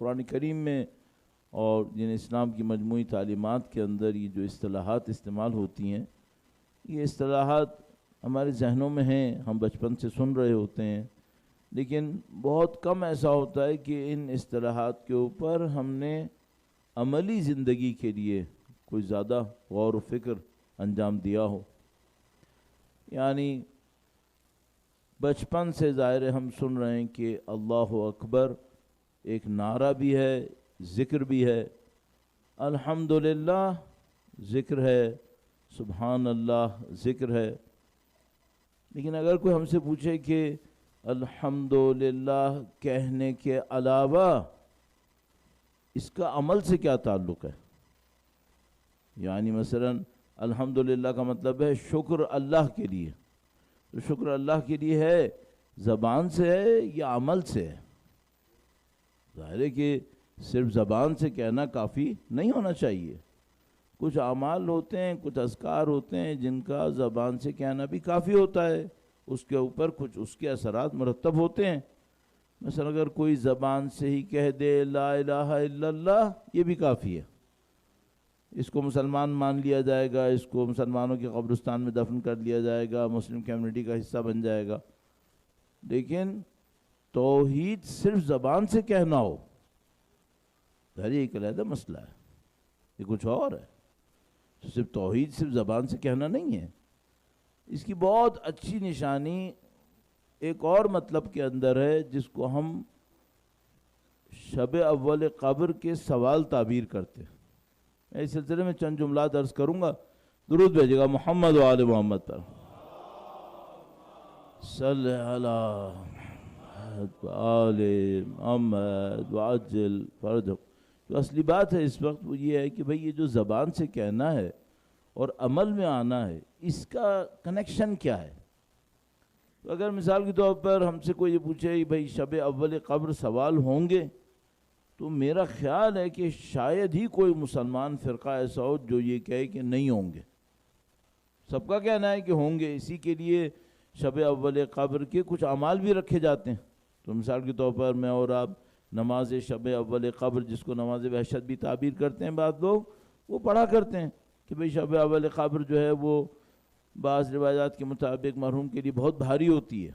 قرآن کریم میں اور اسلام کی مجموعی تعلیمات کے اندر یہ جو اصطلاحات استعمال ہوتی ہیں، یہ اصطلاحات ہمارے ذہنوں میں ہیں، ہم بچپن سے سن رہے ہوتے ہیں، لیکن بہت کم ایسا ہوتا ہے کہ ان اصطلاحات کے اوپر ہم نے عملی زندگی کے لیے کوئی زیادہ غور و فکر انجام دیا ہو۔ یعنی بچپن سے ظاہر ہم سن رہے ہیں کہ اللہ اکبر ایک نعرہ بھی ہے، ذکر بھی ہے، الحمدللہ ذکر ہے، سبحان اللہ ذکر ہے، لیکن اگر کوئی ہم سے پوچھے کہ الحمدللہ کہنے کے علاوہ اس کا عمل سے کیا تعلق ہے، یعنی مثلا الحمدللہ کا مطلب ہے شکر اللہ کے لیے، تو شکر اللہ کے لیے ہے زبان سے ہے یا عمل سے ہے؟ ظاہر ہے کہ صرف زبان سے کہنا کافی نہیں ہونا چاہیے، کچھ اعمال ہوتے ہیں، کچھ اذکار ہوتے ہیں جن کا زبان سے کہنا بھی کافی ہوتا ہے، اس کے اوپر کچھ اس کے اثرات مرتب ہوتے ہیں۔ مثلا اگر کوئی زبان سے ہی کہہ دے لا الہ الا اللہ، یہ بھی کافی ہے، اس کو مسلمان مان لیا جائے گا، اس کو مسلمانوں کے قبرستان میں دفن کر لیا جائے گا، مسلم کمیونٹی کا حصہ بن جائے گا۔ لیکن توحید صرف زبان سے کہنا ہو، ظاہر ایک علیحدہ مسئلہ ہے، یہ کچھ اور ہے۔ صرف توحید صرف زبان سے کہنا نہیں ہے، اس کی بہت اچھی نشانی ایک اور مطلب کے اندر ہے جس کو ہم شب اول قبر کے سوال تعبیر کرتے ہیں۔ میں اس سلسلے میں چند جملات عرض کروں گا، درود بھیجے گا محمد و آل محمد پر، صلی علی محمد و آل محمد وعجل فرجہ۔ جو اصلی بات ہے اس وقت وہ یہ ہے کہ بھئی یہ جو زبان سے کہنا ہے اور عمل میں آنا ہے، اس کا کنیکشن کیا ہے؟ تو اگر مثال کے طور پر ہم سے کوئی یہ پوچھے بھئی شب اول قبر سوال ہوں گے، تو میرا خیال ہے کہ شاید ہی کوئی مسلمان فرقہ ایسا ہو جو یہ کہے کہ نہیں ہوں گے۔ سب کا کہنا ہے کہ ہوں گے، اسی کے لیے شب اول قبر کے کچھ اعمال بھی رکھے جاتے ہیں۔ تو مثال کے طور پر میں اور آپ نماز شب اول قبر، جس کو نماز وحشت بھی تعبیر کرتے ہیں بعض لوگ، وہ پڑھا کرتے ہیں کہ بھئی شب اول قبر جو ہے وہ بعض روایات کے مطابق مرحوم کے لیے بہت بھاری ہوتی ہے،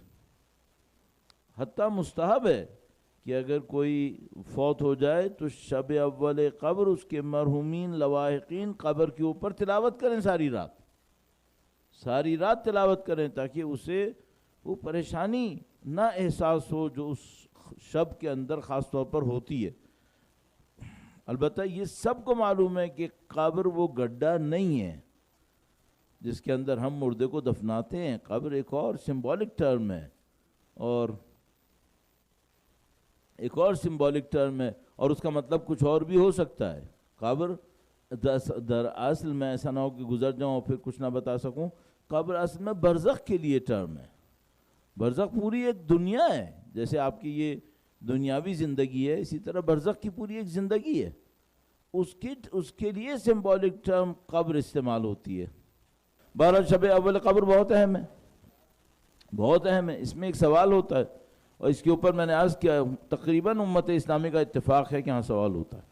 حتیٰ مستحب ہے کہ اگر کوئی فوت ہو جائے تو شب اول قبر اس کے مرحومین لواحقین قبر کے اوپر تلاوت کریں، ساری رات تلاوت کریں، تاکہ اسے وہ پریشانی نہ احساس ہو جو اس شب کے اندر خاص طور پر ہوتی ہے۔ البتہ یہ سب کو معلوم ہے کہ قبر وہ گڈھا نہیں ہے جس کے اندر ہم مردے کو دفناتے ہیں، قبر ایک اور سمبولک ٹرم ہے، اور ایک اور سمبولک ٹرم ہے، اور اس کا مطلب کچھ اور بھی ہو سکتا ہے۔ قبر در اصل میں ایسا نہ ہو کہ گزر جاؤں اور پھر کچھ نہ بتا سکوں، قبر اصل میں برزخ کے لیے ٹرم ہے۔ برزخ پوری ایک دنیا ہے، جیسے آپ کی یہ دنیاوی زندگی ہے، اسی طرح برزخ کی پوری ایک زندگی ہے، اس کے لیے سمبولک ٹرم قبر استعمال ہوتی ہے۔ بہرحال شب اول قبر بہت اہم ہے، بہت اہم ہے۔ اس میں ایک سوال ہوتا ہے، اور اس کے اوپر میں نے عرض کیا تقریباً امت اسلامی کا اتفاق ہے کہ ہاں سوال ہوتا ہے۔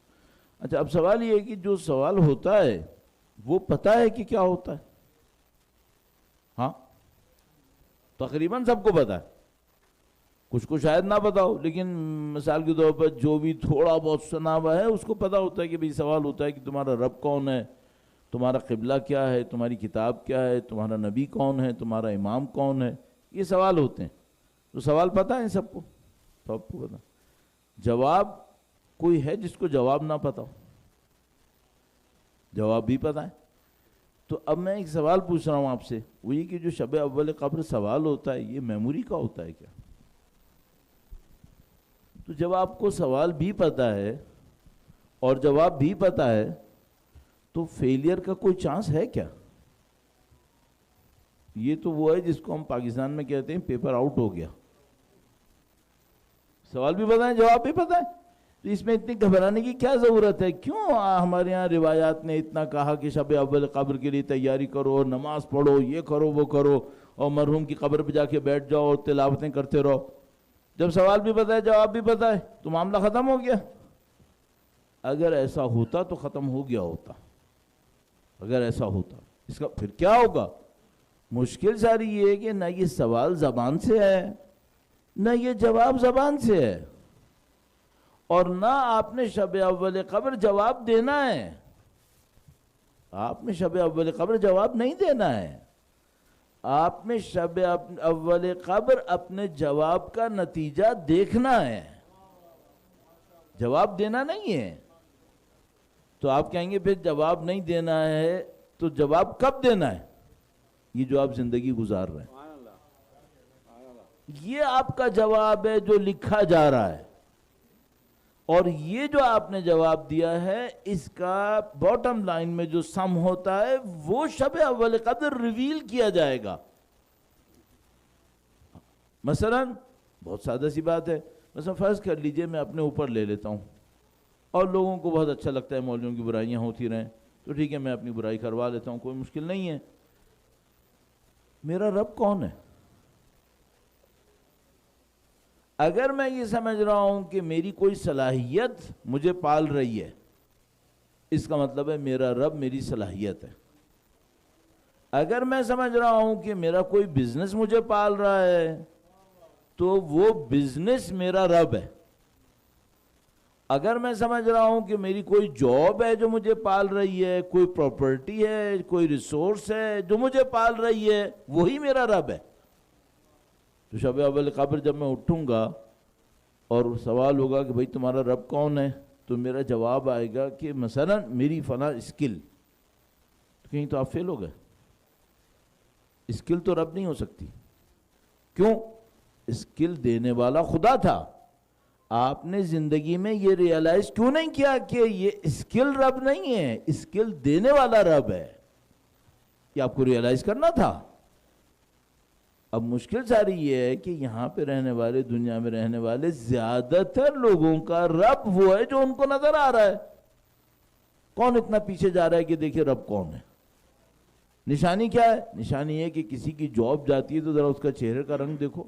اچھا، اب سوال یہ ہے کہ جو سوال ہوتا ہے وہ پتہ ہے کہ کیا ہوتا ہے؟ ہاں، تقریباً سب کو پتہ ہے، کچھ کو شاید نہ پتہ ہو، لیکن مثال کے طور پر جو بھی تھوڑا بہت سنا ہوا ہے اس کو پتہ ہوتا ہے کہ بھئی سوال ہوتا ہے کہ تمہارا رب کون ہے، تمہارا قبلہ کیا ہے، تمہاری کتاب کیا ہے، تمہارا نبی کون ہے، تمہارا امام کون ہے، یہ سوال ہوتے ہیں۔ تو سوال پتہ ہے سب کو، سب کو پتہ۔ جواب کوئی ہے جس کو جواب نہ پتہ ہو؟ جواب بھی پتہ ہے۔ تو اب میں ایک سوال پوچھ رہا ہوں آپ سے، وہ یہ کہ جو شب اول قبر سوال ہوتا ہے یہ میموری کا ہوتا ہے کیا؟ تو جب آپ کو سوال بھی پتہ ہے اور جواب بھی پتہ ہے تو فیلئر کا کوئی چانس ہے کیا؟ یہ تو وہ ہے جس کو ہم پاکستان میں کہتے ہیں پیپر آؤٹ ہو گیا۔ سوال بھی پتہ ہے، جواب بھی پتہ ہے، تو اس میں اتنی گھبرانے کی کیا ضرورت ہے؟ کیوں ہمارے ہاں روایات نے اتنا کہا کہ شب اول قبر کے لیے تیاری کرو، نماز پڑھو، یہ کرو وہ کرو، اور مرحوم کی قبر پہ جا کے بیٹھ جاؤ اور تلاوتیں کرتے رہو؟ جب سوال بھی پتہ ہے، جواب بھی پتہ ہے، تو معاملہ ختم ہو گیا۔ اگر ایسا ہوتا تو ختم ہو گیا ہوتا. اگر ایسا ہوتا اس کا پھر کیا ہوگا؟ مشکل ساری یہ ہے کہ نہ یہ سوال زبان سے ہے نہ یہ جواب زبان سے ہے، اور نہ آپ نے شب اول قبر جواب دینا ہے. آپ نے شب اول قبر جواب نہیں دینا ہے. آپ نے شب اول قبر اپنے جواب کا نتیجہ دیکھنا ہے، جواب دینا نہیں ہے. تو آپ کہیں گے پھر جواب نہیں دینا ہے تو جواب کب دینا ہے؟ یہ جو آپ زندگی گزار رہے ہیں یہ آپ کا جواب ہے جو لکھا جا رہا ہے، اور یہ جو آپ نے جواب دیا ہے اس کا باٹم لائن میں جو سم ہوتا ہے وہ شب اول قدر ریویل کیا جائے گا. مثلا بہت سادہ سی بات ہے، مثلا فرض کر لیجئے میں اپنے اوپر لے لیتا ہوں اور لوگوں کو بہت اچھا لگتا ہے مولویوں کی برائیاں ہوتی رہیں تو ٹھیک ہے میں اپنی برائی کروا لیتا ہوں، کوئی مشکل نہیں ہے. میرا رب کون ہے؟ اگر میں یہ سمجھ رہا ہوں کہ میری کوئی صلاحیت مجھے پال رہی ہے، اس کا مطلب ہے میرا رب میری صلاحیت ہے. اگر میں سمجھ رہا ہوں کہ میرا کوئی بزنس مجھے پال رہا ہے تو وہ بزنس میرا رب ہے. اگر میں سمجھ رہا ہوں کہ میری کوئی جاب ہے جو مجھے پال رہی ہے، کوئی پراپرٹی ہے، کوئی ریسورس ہے جو مجھے پال رہی ہے، وہی میرا رب ہے. تو شب اول قبر جب میں اٹھوں گا اور سوال ہوگا کہ بھئی تمہارا رب کون ہے، تو میرا جواب آئے گا کہ مثلا میری فلاں اسکل. کہیں تو آپ فیل ہو گئے. اسکل تو رب نہیں ہو سکتی. کیوں؟ اسکل دینے والا خدا تھا. آپ نے زندگی میں یہ ریئلائز کیوں نہیں کیا کہ یہ اسکل رب نہیں ہے، اسکل دینے والا رب ہے؟ یہ آپ کو ریئلائز کرنا تھا. اب مشکل ساری یہ ہے کہ یہاں پہ رہنے والے، دنیا میں رہنے والے زیادہ تر لوگوں کا رب وہ ہے جو ان کو نظر آ رہا ہے. کون اتنا پیچھے جا رہا ہے کہ دیکھیں رب کون ہے؟ نشانی کیا ہے؟ نشانی ہے کہ کسی کی جاب جاتی ہے تو ذرا اس کا چہرے کا رنگ دیکھو.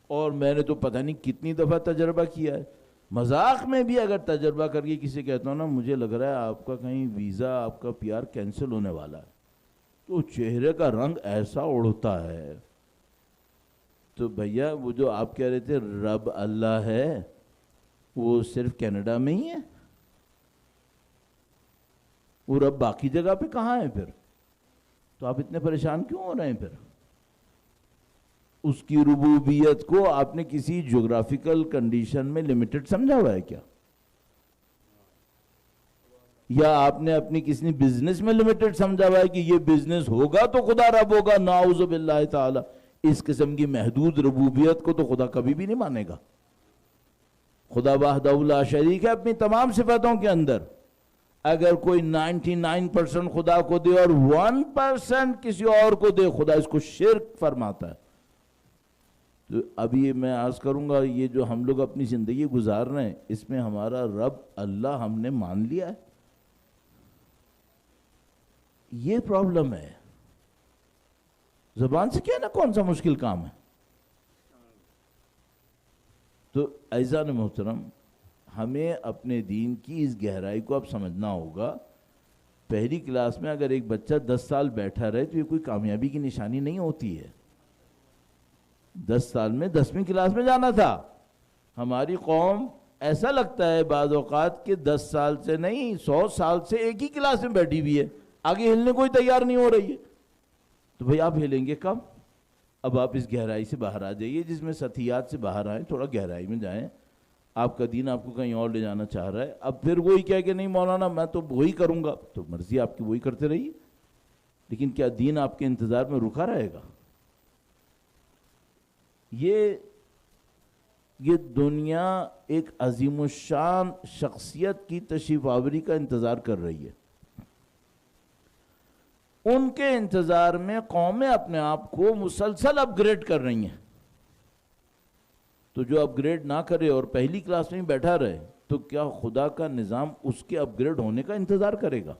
اور میں نے تو پتہ نہیں کتنی دفعہ تجربہ کیا ہے، مذاق میں بھی اگر تجربہ کر کے کسی کہتا ہوں نا مجھے لگ رہا ہے آپ کا کہیں ویزا، آپ کا PR کینسل ہونے والا ہے، تو چہرے کا رنگ ایسا اڑتا ہے. تو بھیا وہ جو آپ کہہ رہے تھے رب اللہ ہے، وہ صرف کینیڈا میں ہی ہے؟ وہ رب باقی جگہ پہ کہاں ہے پھر؟ تو آپ اتنے پریشان کیوں ہو رہے ہیں پھر؟ اس کی ربوبیت کو آپ نے کسی جغرافیکل کنڈیشن میں لمیٹڈ سمجھا ہوا ہے کیا؟ یا آپ نے اپنی کسی بزنس میں لمیٹڈ سمجھا ہوا ہے کہ یہ بزنس ہوگا تو خدا رب ہوگا؟ نعوذ باللہ تعالی. اس قسم کی محدود ربوبیت کو تو خدا کبھی بھی نہیں مانے گا. خدا وحدہ لا شریک ہے اپنی تمام صفتوں کے اندر. اگر کوئی 99% خدا کو دے اور 1% کسی اور کو دے، خدا اس کو شرک فرماتا ہے. تو اب یہ میں عرض کروں گا، یہ جو ہم لوگ اپنی زندگی گزار رہے ہیں اس میں ہمارا رب اللہ ہم نے مان لیا ہے. یہ پرابلم ہے. زبان سے کہنا کون سا مشکل کام ہے. تو عزیزان محترم، ہمیں اپنے دین کی اس گہرائی کو اب سمجھنا ہوگا. پہلی کلاس میں اگر ایک بچہ 10 سال بیٹھا رہے تو یہ کوئی کامیابی کی نشانی نہیں ہوتی ہے. 10 سال میں 10ویں کلاس میں جانا تھا. ہماری قوم ایسا لگتا ہے بعض اوقات کہ 10 سال سے نہیں 100 سال سے ایک ہی کلاس میں بیٹھی ہوئی ہے، آگے ہلنے کوئی تیار نہیں ہو رہی ہے. تو بھئی آپ ہلیں گے کب؟ اب آپ اس گہرائی سے باہر آ جائیے، جس میں سطحیات سے باہر آئیں، تھوڑا گہرائی میں جائیں. آپ کا دین آپ کو کہیں اور لے جانا چاہ رہا ہے. اب پھر وہی کہہ کہ نہیں مولانا میں تو وہی کروں گا، تو مرضی آپ کی وہی کرتے رہیے، لیکن کیا دین آپ کے انتظار میں رکا رہے گا؟ یہ دنیا ایک عظیم الشان شخصیت کی تشریف آوری کا انتظار کر رہی ہے. ان کے انتظار میں قومیں اپنے آپ کو مسلسل اپ گریڈ کر رہی ہیں. تو جو اپ گریڈ نہ کرے اور پہلی کلاس میں بیٹھا رہے تو کیا خدا کا نظام اس کے اپ گریڈ ہونے کا انتظار کرے گا؟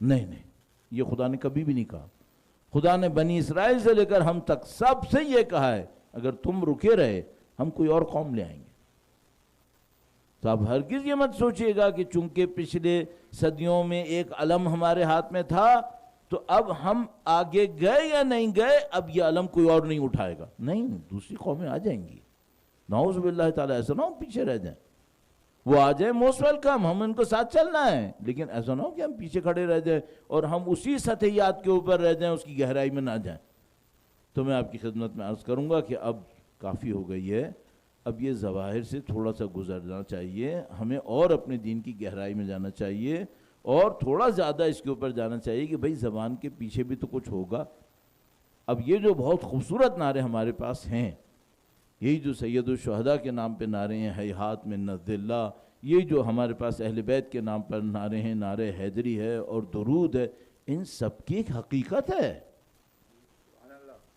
نہیں، یہ خدا نے کبھی بھی نہیں کہا. خدا نے بنی اسرائیل سے لے کر ہم تک سب سے یہ کہا ہے اگر تم رکے رہے ہم کوئی اور قوم لے آئیں گے. تو آپ ہرگز یہ مت سوچئے گا کہ چونکہ پچھلے صدیوں میں ایک علم ہمارے ہاتھ میں تھا تو اب ہم آگے گئے یا نہیں گئے اب یہ علم کوئی اور نہیں اٹھائے گا. نہیں، دوسری قومیں آ جائیں گی، نعوذ باللہ تعالیٰ. ایسا نہ ہو پیچھے رہ جائیں. وہ آ جائیں موسٹ ویلکم، ہم ان کو ساتھ چلنا ہے، لیکن ایسا نہ ہو کہ ہم پیچھے کھڑے رہ جائیں اور ہم اسی سطحیات کے اوپر رہ جائیں، اس کی گہرائی میں نہ جائیں. تو میں آپ کی خدمت میں عرض کروں گا کہ اب کافی ہو گئی ہے، اب یہ ظواہر سے تھوڑا سا گزرنا چاہیے، ہمیں اور اپنے دین کی گہرائی میں جانا چاہیے اور تھوڑا زیادہ اس کے اوپر جانا چاہیے کہ بھئی زبان کے پیچھے بھی تو کچھ ہوگا. اب یہ جو بہت خوبصورت نعرے ہمارے پاس ہیں، یہی جو سید الشہداء کے نام پہ نعرے ہیں، ہیہات من نزد اللہ، یہ جو ہمارے پاس اہل بیت کے نام پر نعرے ہیں، نعرے حیدری ہے اور درود ہے، ان سب کی ایک حقیقت ہے.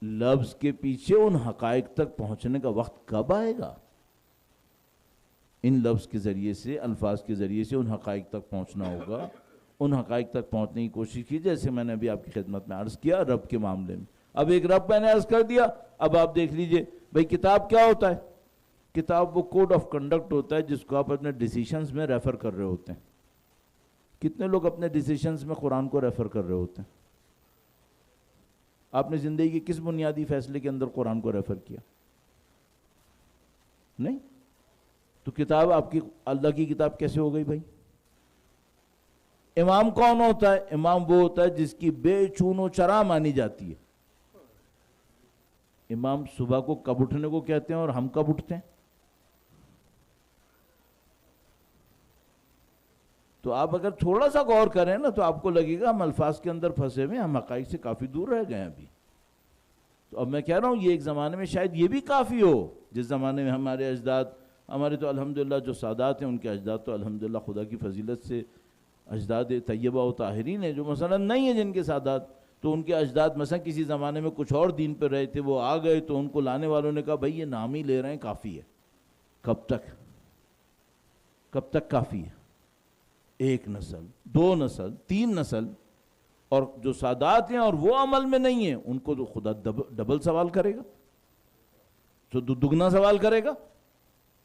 لفظ کے پیچھے ان حقائق تک پہنچنے کا وقت کب آئے گا؟ ان لفظ کے ذریعے سے، الفاظ کے ذریعے سے ان حقائق تک پہنچنا ہوگا. ان حقائق تک پہنچنے کی کوشش کی، جیسے میں نے ابھی آپ کی خدمت میں عرض کیا رب کے معاملے میں. اب ایک رب میں نے عرض کر دیا، اب آپ دیکھ لیجئے بھئی کتاب کیا ہوتا ہے؟ کتاب وہ کوڈ آف کنڈکٹ ہوتا ہے جس کو آپ اپنے ڈیسیشنز میں ریفر کر رہے ہوتے ہیں. کتنے لوگ اپنے ڈیسیشنز میں قرآن کو ریفر کر رہے ہوتے ہیں؟ آپ نے زندگی کے کس بنیادی فیصلے کے اندر قرآن کو ریفر کیا؟ نہیں. تو کتاب آپ کی اللہ کی کتاب کیسے ہو گئی بھائی؟ امام کون ہوتا ہے؟ امام وہ ہوتا ہے جس کی بے چون و چرا مانی جاتی ہے. امام صبح کو کب اٹھنے کو کہتے ہیں اور ہم کب اٹھتے ہیں؟ تو آپ اگر تھوڑا سا غور کریں نا تو آپ کو لگے گا ہم الفاظ کے اندر پھنسے ہوئے، ہم حقائق سے کافی دور رہ گئے ابھی. تو اب میں کہہ رہا ہوں یہ ایک زمانے میں شاید یہ بھی کافی ہو، جس زمانے میں ہمارے اجداد، ہمارے تو الحمدللہ جو سادات ہیں ان کے اجداد تو الحمدللہ خدا کی فضیلت سے اجداد طیبہ و طاہرین ہیں، جو مثلا نہیں ہیں جن کے سادات، تو ان کے اجداد مثلا کسی زمانے میں کچھ اور دین پر رہے تھے، وہ آ گئے تو ان کو لانے والوں نے کہا بھئی یہ نام ہی لے رہے ہیں کافی ہے. کب تک کافی ہے؟ ایک نسل، دو نسل، تین نسل، اور جو سادات ہیں اور وہ عمل میں نہیں ہیں ان کو تو خدا ڈبل سوال کرے گا، تو دگنا سوال کرے گا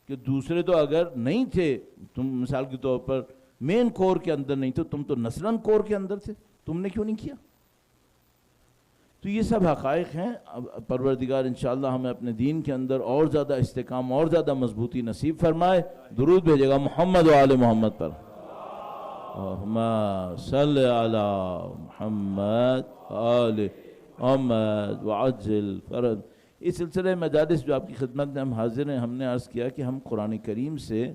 کہ دوسرے تو اگر نہیں تھے، تم مثال کے طور پر مین کور کے اندر نہیں تھے، تم تو نسلاً کور کے اندر تھے، تم نے کیوں نہیں کیا؟ تو یہ سب حقائق ہیں. پروردگار انشاءاللہ ہمیں اپنے دین کے اندر اور زیادہ استحکام اور زیادہ مضبوطی نصیب فرمائے. درود بھیجے گا محمد و آل محمد پر. اللہم صلی علی محمد آل محمد وعجل فرج. اس سلسلے مجالس جو آپ کی خدمت میں ہم حاضر ہیں، ہم نے عرض کیا کہ ہم قرآن کریم سے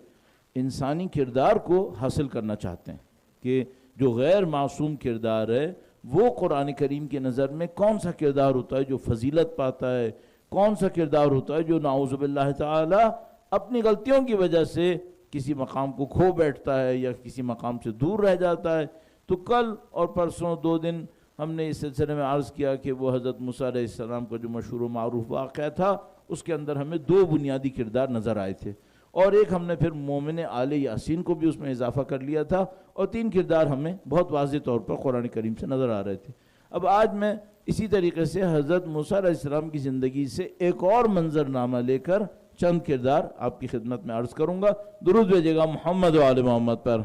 انسانی کردار کو حاصل کرنا چاہتے ہیں کہ جو غیر معصوم کردار ہے وہ قرآن کریم کے نظر میں کون سا کردار ہوتا ہے جو فضیلت پاتا ہے، کون سا کردار ہوتا ہے جو نعوذ باللہ تعالی اپنی غلطیوں کی وجہ سے کسی مقام کو کھو بیٹھتا ہے یا کسی مقام سے دور رہ جاتا ہے. تو کل اور پرسوں 2 دن ہم نے اس سلسلے میں عرض کیا کہ وہ حضرت موسیٰ علیہ السلام کا جو مشہور و معروف واقعہ تھا اس کے اندر ہمیں 2 بنیادی کردار نظر آئے تھے، اور ایک ہم نے پھر مومن آل یاسین کو بھی اس میں اضافہ کر لیا تھا، اور 3 کردار ہمیں بہت واضح طور پر قرآن کریم سے نظر آ رہے تھے. اب آج میں اسی طریقے سے حضرت موسیٰ علیہ السلام کی زندگی سے ایک اور منظرنامہ لے کر چند کردار آپ کی خدمت میں عرض کروں گا. درود بھیجے گا محمد و آل محمد پر.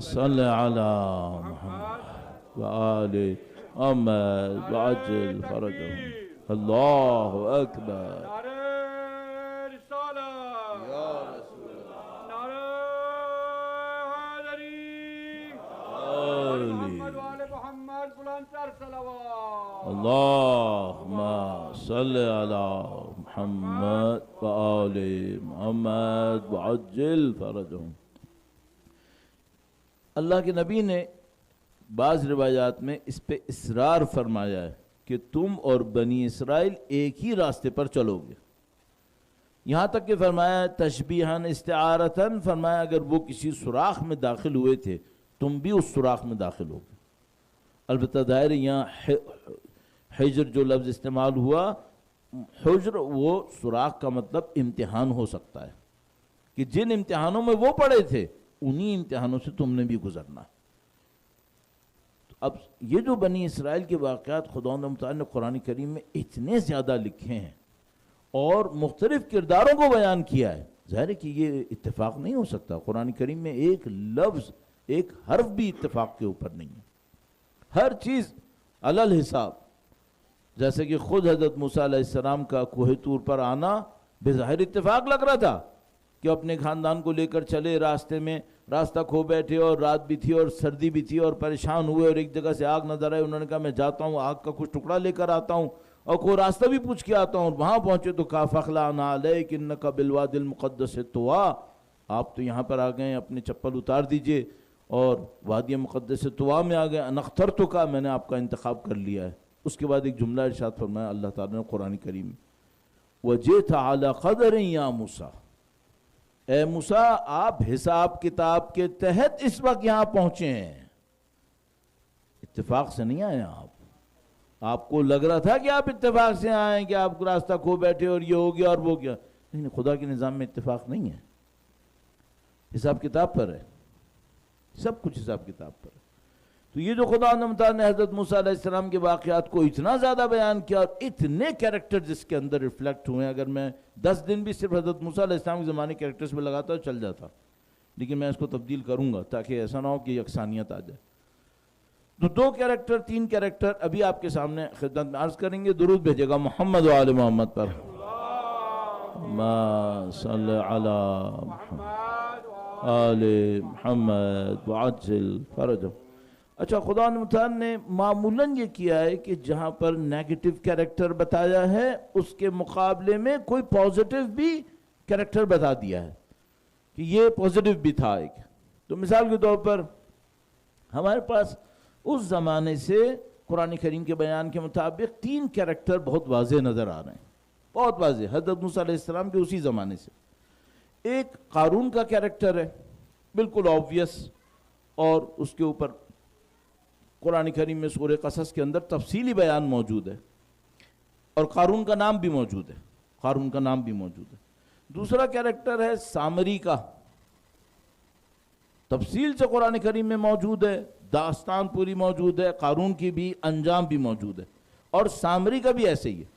صلی علی محمد و آل محمد وعجل فرجهم. اللہ اکبر. اللہم صلی علی محمد و آل محمد وعجل فرجهم. اللہ کے نبی نے بعض روایات میں اس پہ اصرار فرمایا ہے کہ تم اور بنی اسرائیل ایک ہی راستے پر چلو گے. یہاں تک کہ فرمایا تشبیہاً استعارتاً، فرمایا اگر وہ کسی سوراخ میں داخل ہوئے تھے تم بھی اس سوراخ میں داخل ہوگے. البتہ ظاہر یہاں حجر جو لفظ استعمال ہوا، حجر وہ سوراخ کا مطلب امتحان ہو سکتا ہے کہ جن امتحانوں میں وہ پڑے تھے انہی امتحانوں سے تم نے بھی گزرنا. اب یہ جو بنی اسرائیل کے واقعات خدا متعال نے قرآن کریم میں اتنے زیادہ لکھے ہیں اور مختلف کرداروں کو بیان کیا ہے ظاہر ہے کہ یہ اتفاق نہیں ہو سکتا، قرآن کریم میں ایک لفظ ایک حرف بھی اتفاق کے اوپر نہیں ہے، ہر چیز علی الحساب. جیسے کہ خود حضرت موسیٰ علیہ السلام کا کوہ طور پر آنا بظاہر اتفاق لگ رہا تھا کہ اپنے خاندان کو لے کر چلے، راستے میں راستہ کھو بیٹھے اور رات بھی تھی اور سردی بھی تھی اور پریشان ہوئے اور ایک جگہ سے آگ نظر آئے. انہوں نے کہا میں جاتا ہوں آگ کا کچھ ٹکڑا لے کر آتا ہوں اور کوئی راستہ بھی پوچھ کے آتا ہوں. اور وہاں پہنچے تو کہا فَخْلَعْنَا عَلَيْكَ إِنَّكَ بِالْوَادِ الْمُقَدَّسِ طُوَىٰ، آپ تو یہاں پر آ گئے، اپنے چپل اتار دیجئے اور وادی مقدس طوا میں آ گئے. انا اخترتک، میں نے آپ کا انتخاب کر لیا ہے. اس کے بعد ایک جملہ ارشاد فرمایا اللہ تعالیٰ نے قرآن کریم میں، وَجِئْتَ عَلَىٰ قَدْرٍ يَا مُوسَىٰ، اے موسیٰ آپ حساب کتاب کے تحت اس وقت یہاں پہنچے ہیں، اتفاق سے نہیں آئے آپ کو لگ رہا تھا کہ آپ اتفاق سے آئیں کہ آپ کو راستہ کھو بیٹھے اور یہ ہو گیا اور وہ گیا. نہیں، خدا کے نظام میں اتفاق نہیں ہے، حساب کتاب پر ہے، سب کچھ حساب کتاب پر ہے. تو یہ جو خدا متعال نے حضرت موسیٰ علیہ السلام کے واقعات کو اتنا زیادہ بیان کیا اور اتنے کیریکٹر جس کے اندر ریفلیکٹ ہوئے ہیں، اگر میں 10 دن بھی صرف حضرت موسیٰ علیہ السلام کے زمانے کیریکٹرز پہ لگاتا تو چل جاتا، لیکن میں اس کو تبدیل کروں گا تاکہ ایسا نہ ہو کہ یکسانیت آ جائے. تو 2 کیریکٹر 3 کیریکٹر ابھی آپ کے سامنے خدمت میں عرض کریں گے. درود بھیجے گا محمد و آل محمد پر. ما صلی علی محمد آل محمد وعجل فرجہ. اچھا، خدا متعال نے معمولاً یہ کیا ہے کہ جہاں پر نیگیٹو کیریکٹر بتایا ہے اس کے مقابلے میں کوئی پازیٹیو بھی کیریکٹر بتا دیا ہے کہ یہ پازیٹیو بھی تھا ایک. تو مثال کے طور پر ہمارے پاس اس زمانے سے قرآن کریم کے بیان کے مطابق 3 کیریکٹر بہت واضح نظر آ رہے ہیں، بہت واضح، حضرت موسیٰ علیہ السلام کے اسی زمانے سے. ایک قارون کا کیریکٹر ہے، بالکل آبویس، اور اس کے اوپر قرآن کریم میں سورہ قصص کے اندر تفصیلی بیان موجود ہے اور قارون کا نام بھی موجود ہے، قارون کا نام بھی موجود ہے. دوسرا کیریکٹر ہے سامری کا، تفصیل سے قرآن کریم میں موجود ہے، داستان پوری موجود ہے، قارون کی بھی، انجام بھی موجود ہے. اور سامری کا بھی ایسے ہی ہے،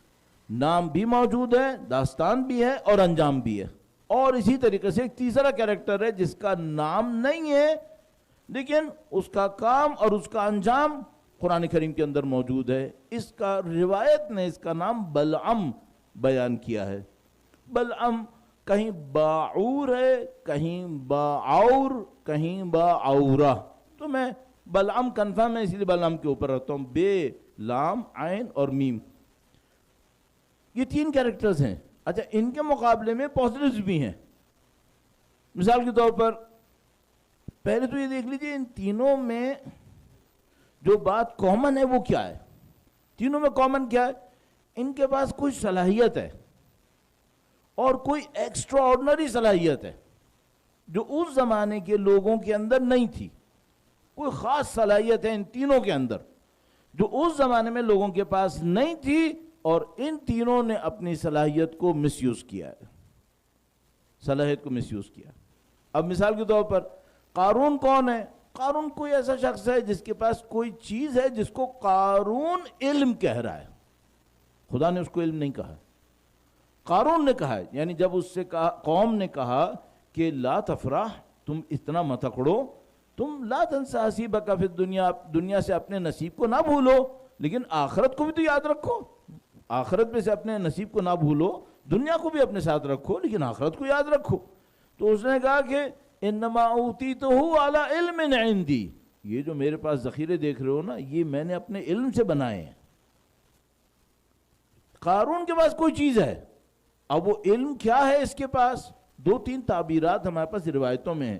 نام بھی موجود ہے، داستان بھی ہے اور انجام بھی ہے. اور اسی طریقے سے ایک تیسرا کیریکٹر ہے جس کا نام نہیں ہے لیکن اس کا کام اور اس کا انجام قرآن کریم کے اندر موجود ہے. اس کا روایت نے اس کا نام بلعم بیان کیا ہے. بلعم کہیں باعور ہے، کہیں باعور، کہیں باعورہ. تو میں بلعم کنفرم ہے، اسی لیے بلعم کے اوپر رکھتا ہوں، بے لام عین اور میم. یہ 3 کیریکٹرز ہیں. اچھا، ان کے مقابلے میں پازیٹیوز بھی ہیں. مثال کے طور پر پہلے تو یہ دیکھ لیجئے ان تینوں میں جو بات کامن ہے وہ کیا ہے. تینوں میں کامن کیا ہے؟ ان کے پاس کوئی صلاحیت ہے اور کوئی ایکسٹرا آرڈنری صلاحیت ہے جو اس زمانے کے لوگوں کے اندر نہیں تھی. کوئی خاص صلاحیت ہے ان تینوں کے اندر جو اس زمانے میں لوگوں کے پاس نہیں تھی، اور ان تینوں نے اپنی صلاحیت کو مس یوز کیا ہے، صلاحیت کو مس یوز کیا. اب مثال کے طور پر قارون کون ہے؟ قارون کوئی ایسا شخص ہے جس کے پاس کوئی چیز ہے جس کو قارون علم کہہ رہا ہے. خدا نے اس کو علم نہیں کہا، قارون نے کہا ہے. یعنی جب اس سے قوم نے کہا کہ لا تفرح، تم اتنا مت اکڑو، تم لا تنسا نصیبک فی الدنیا، دنیا سے اپنے نصیب کو نہ بھولو لیکن آخرت کو بھی تو یاد رکھو. آخرت میں سے اپنے نصیب کو نہ بھولو، دنیا کو بھی اپنے ساتھ رکھو لیکن آخرت کو یاد رکھو. تو اس نے کہا کہ انما اوتیتہ علی علم عندی، یہ جو میرے پاس ذخیرے دیکھ رہے ہو نا، یہ میں نے اپنے علم سے بنائے ہیں. قارون کے پاس کوئی چیز ہے، اب وہ علم کیا ہے اس کے پاس؟ 2-3 تعبیرات ہمارے پاس روایتوں میں ہیں.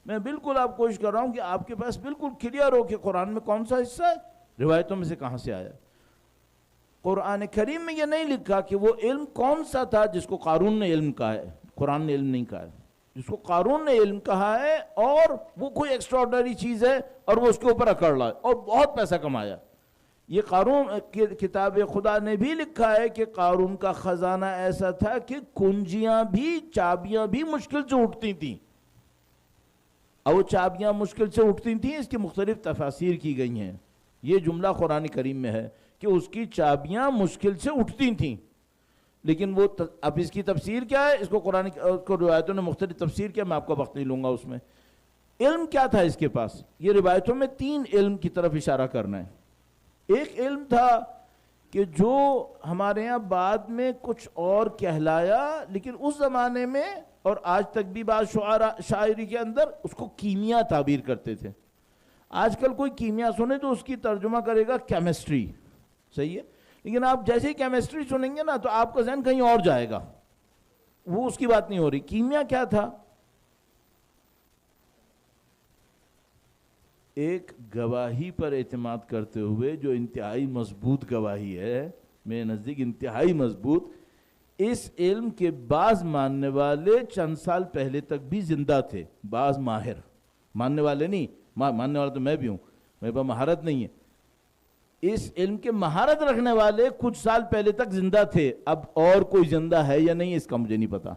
میں بالکل آپ کوشش کر رہا ہوں کہ آپ کے پاس بالکل کلیئر ہو کہ قرآن میں کون سا حصہ ہے، روایتوں میں سے کہاں سے آیا. قرآن کریم میں یہ نہیں لکھا کہ وہ علم کون سا تھا جس کو قارون نے علم کہا ہے. قرآن نے علم نہیں کہا ہے، جس کو قارون نے علم کہا ہے اور وہ کوئی ایکسٹراڈنری چیز ہے اور وہ اس کے اوپر اکڑ رہا ہے اور بہت پیسہ کمایا. یہ قارون کتاب خدا نے بھی لکھا ہے کہ قارون کا خزانہ ایسا تھا کہ کنجیاں بھی، چابیاں بھی مشکل سے اٹھتی تھیں. اور وہ چابیاں مشکل سے اٹھتی تھیں، اس کی مختلف تفاسیر کی گئی ہیں. یہ جملہ قرآن کریم میں ہے کہ اس کی چابیاں مشکل سے اٹھتی تھیں. لیکن وہ اب اس کی تفسیر کیا ہے، اس کو قرآن کو روایتوں نے مختلف تفسیر کیا، میں آپ کا وقت نہیں لوں گا اس میں۔ علم کیا تھا اس کے پاس؟ یہ روایتوں میں 3 علم کی طرف اشارہ کرنا ہے۔ ایک علم تھا کہ جو ہمارے ہاں بعد میں کچھ اور کہلایا، لیکن اس زمانے میں اور آج تک بھی بعض شاعری کے اندر اس کو کیمیا تعبیر کرتے تھے۔ آج کل کوئی کیمیا سنے تو اس کی ترجمہ کرے گا کیمسٹری، صحیح ہے، لیکن آپ جیسے ہی کیمسٹری سنیں گے نا تو آپ کا ذہن کہیں اور جائے گا، وہ اس کی بات نہیں ہو رہی۔ کیمیا کیا تھا؟ ایک گواہی پر اعتماد کرتے ہوئے جو انتہائی مضبوط گواہی ہے، میرے نزدیک انتہائی مضبوط، اس علم کے بعض ماننے والے چند سال پہلے تک بھی زندہ تھے، بعض ماہر، ماننے والے نہیں، ماننے والا تو میں بھی ہوں، میرے پاس مہارت نہیں ہے، اس علم کے مہارت رکھنے والے کچھ سال پہلے تک زندہ تھے۔ اب اور کوئی زندہ ہے یا نہیں اس کا مجھے نہیں پتا،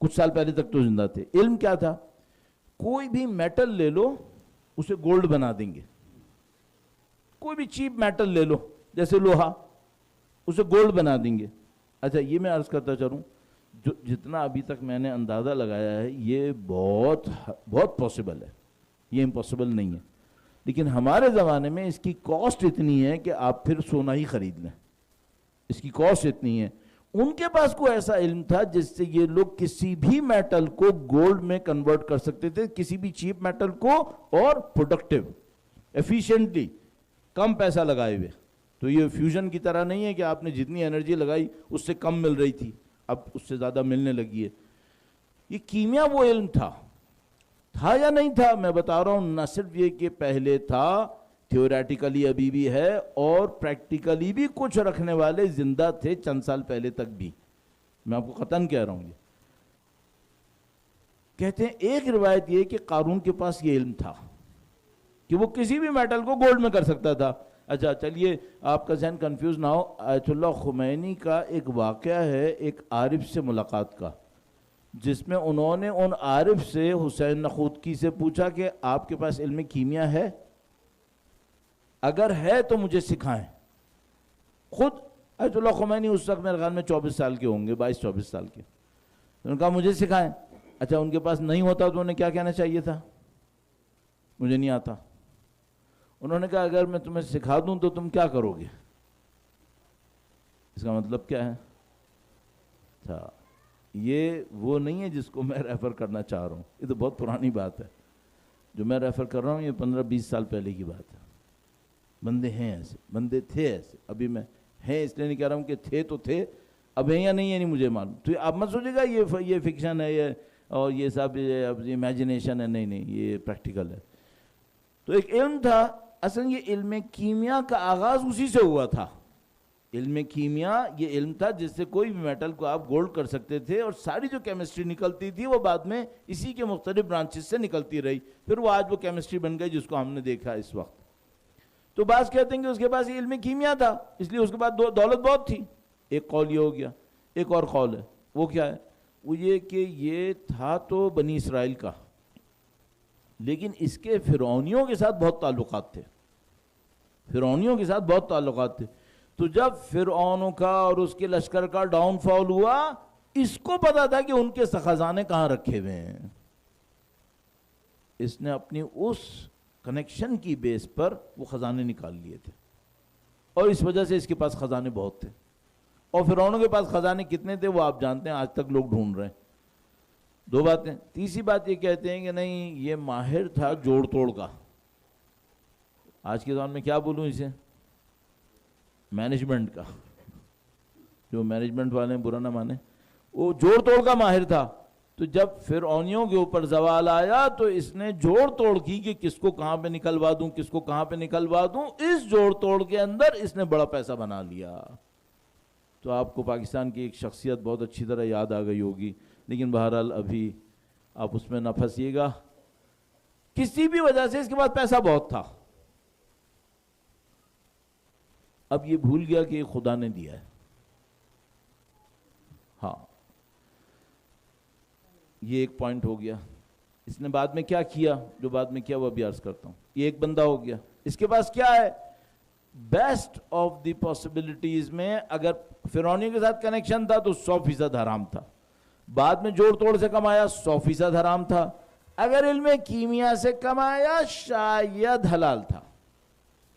کچھ سال پہلے تک تو زندہ تھے۔ علم کیا تھا؟ کوئی بھی میٹل لے لو اسے گولڈ بنا دیں گے، کوئی بھی چیپ میٹل لے لو جیسے لوہا، اسے گولڈ بنا دیں گے۔ اچھا یہ میں عرض کرتا چلوں، جتنا ابھی تک میں نے اندازہ لگایا ہے یہ بہت بہت پاسبل ہے، یہ امپاسبل نہیں ہے، لیکن ہمارے زمانے میں اس کی کاسٹ اتنی ہے کہ آپ پھر سونا ہی خرید لیں، اس کی کاسٹ اتنی ہے۔ ان کے پاس کوئی ایسا علم تھا جس سے یہ لوگ کسی بھی میٹل کو گولڈ میں کنورٹ کر سکتے تھے، کسی بھی چیپ میٹل کو، اور پروڈکٹیو، ایفیشینٹلی، کم پیسہ لگائے ہوئے۔ تو یہ فیوژن کی طرح نہیں ہے کہ آپ نے جتنی انرجی لگائی اس سے کم مل رہی تھی، اب اس سے زیادہ ملنے لگی ہے۔ یہ کیمیا وہ علم تھا یا نہیں تھا؟ میں بتا رہا ہوں، نہ صرف یہ کہ پہلے تھا، تھیوریٹیکلی ابھی بھی ہے، اور پریکٹیکلی بھی کچھ رکھنے والے زندہ تھے چند سال پہلے تک بھی، میں آپ کو قطعاً کہہ رہا ہوں۔ یہ کہتے ہیں ایک روایت یہ کہ قارون کے پاس یہ علم تھا کہ وہ کسی بھی میٹل کو گولڈ میں کر سکتا تھا۔ اچھا چلیے آپ کا ذہن کنفیوز نہ ہو، آیت اللہ خمینی کا ایک واقعہ ہے ایک عارف سے ملاقات کا، جس میں انہوں نے ان عارف سے، حسین نخوتکی سے پوچھا کہ آپ کے پاس علم کیمیا ہے؟ اگر ہے تو مجھے سکھائیں۔ خود آیت اللہ خمینی اس وقت میرے خیال میں 24 سال کے ہوں گے، 22-24 سال کے، انہوں نے کہا مجھے سکھائیں۔ اچھا ان کے پاس نہیں ہوتا تو انہیں کیا کہنا چاہیے تھا؟ مجھے نہیں آتا۔ انہوں نے کہا اگر میں تمہیں سکھا دوں تو تم کیا کرو گے؟ اس کا مطلب کیا ہے تھا؟ یہ وہ نہیں ہے جس کو میں ریفر کرنا چاہ رہا ہوں، یہ تو بہت پرانی بات ہے، جو میں ریفر کر رہا ہوں یہ 15-20 سال پہلے کی بات ہے۔ بندے ہیں ایسے، بندے تھے ایسے، ابھی میں ہیں اس لیے نہیں کہہ رہا ہوں کہ تھے تو تھے، اب ہیں یا نہیں ہے نہیں مجھے معلوم، تو آپ مت سوچے گا یہ فکشن ہے اور یہ سب امیجنیشن ہے، نہیں، یہ پریکٹیکل ہے۔ تو ایک علم تھا، اصل یہ علم کیمیا کا آغاز اسی سے ہوا تھا۔ علم کیمیا یہ علم تھا جس سے کوئی بھی میٹل کو آپ گولڈ کر سکتے تھے، اور ساری جو کیمسٹری نکلتی تھی وہ بعد میں اسی کے مختلف برانچز سے نکلتی رہی، پھر وہ آج وہ کیمسٹری بن گئی جس کو ہم نے دیکھا اس وقت۔ تو بعض کہتے ہیں کہ اس کے پاس علم کیمیا تھا اس لیے اس کے پاس دولت بہت تھی، ایک قول یہ ہو گیا۔ ایک اور قول ہے، وہ کیا ہے؟ وہ یہ کہ یہ تھا تو بنی اسرائیل کا، لیکن اس کے فرعونیوں کے ساتھ بہت تعلقات تھے، فرعونیوں کے ساتھ بہت تعلقات تھے۔ تو جب فرعونوں کا اور اس کے لشکر کا ڈاؤن فال ہوا، اس کو پتا تھا کہ ان کے خزانے کہاں رکھے ہوئے ہیں، اس نے اپنی اس کنیکشن کی بیس پر وہ خزانے نکال لیے تھے، اور اس وجہ سے اس کے پاس خزانے بہت تھے۔ اور فرعونوں کے پاس خزانے کتنے تھے وہ آپ جانتے ہیں، آج تک لوگ ڈھونڈ رہے ہیں۔ دو باتیں۔ تیسری بات یہ کہتے ہیں کہ نہیں یہ ماہر تھا جوڑ توڑ کا، آج کے دور میں کیا بولوں اسے، مینجمنٹ کا، جو مینجمنٹ والے برا نہ مانے، وہ جوڑ توڑ کا ماہر تھا۔ تو جب فرعونیوں کے اوپر زوال آیا تو اس نے جوڑ توڑ کی کہ کس کو کہاں پہ نکلوا دوں، کس کو کہاں پہ نکلوا دوں، اس جوڑ توڑ کے اندر اس نے بڑا پیسہ بنا لیا۔ تو آپ کو پاکستان کی ایک شخصیت بہت اچھی طرح یاد آ گئی ہوگی، لیکن بہرحال ابھی آپ اس میں نہ پھنسیے گا، کسی بھی وجہ سے اس کے پاس پیسہ بہت تھا، اب یہ بھول گیا کہ یہ خدا نے دیا ہے۔ ہاں یہ ایک پوائنٹ ہو گیا۔ اس نے بعد میں کیا کیا، جو بعد میں کیا وہ ابھی عرض کرتا ہوں۔ یہ ایک بندہ ہو گیا، اس کے پاس کیا ہے؟ بیسٹ آف دی پاسبلٹیز میں اگر فرعونی کے ساتھ کنیکشن تھا تو 100% حرام تھا، بعد میں جوڑ توڑ سے کمایا 100% حرام تھا، اگر علم کیمیا سے کمایا شاید حلال تھا،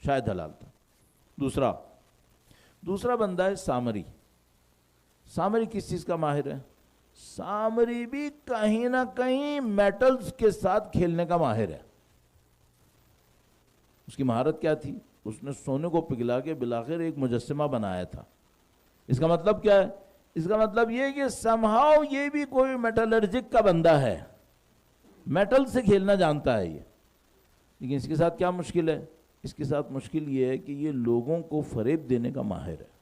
شاید حلال تھا۔ دوسرا بندہ ہے سامری۔ سامری کس چیز کا ماہر ہے؟ سامری بھی کہیں نہ کہیں میٹلز کے ساتھ کھیلنے کا ماہر ہے۔ اس کی مہارت کیا تھی؟ اس نے سونے کو پگھلا کے بالآخر ایک مجسمہ بنایا تھا۔ اس کا مطلب کیا ہے؟ اس کا مطلب یہ کہ سمہاؤ یہ بھی کوئی میٹلرجک کا بندہ ہے، میٹل سے کھیلنا جانتا ہے یہ۔ لیکن اس کے ساتھ کیا مشکل ہے؟ اس کے ساتھ مشکل یہ ہے کہ یہ لوگوں کو فریب دینے کا ماہر ہے۔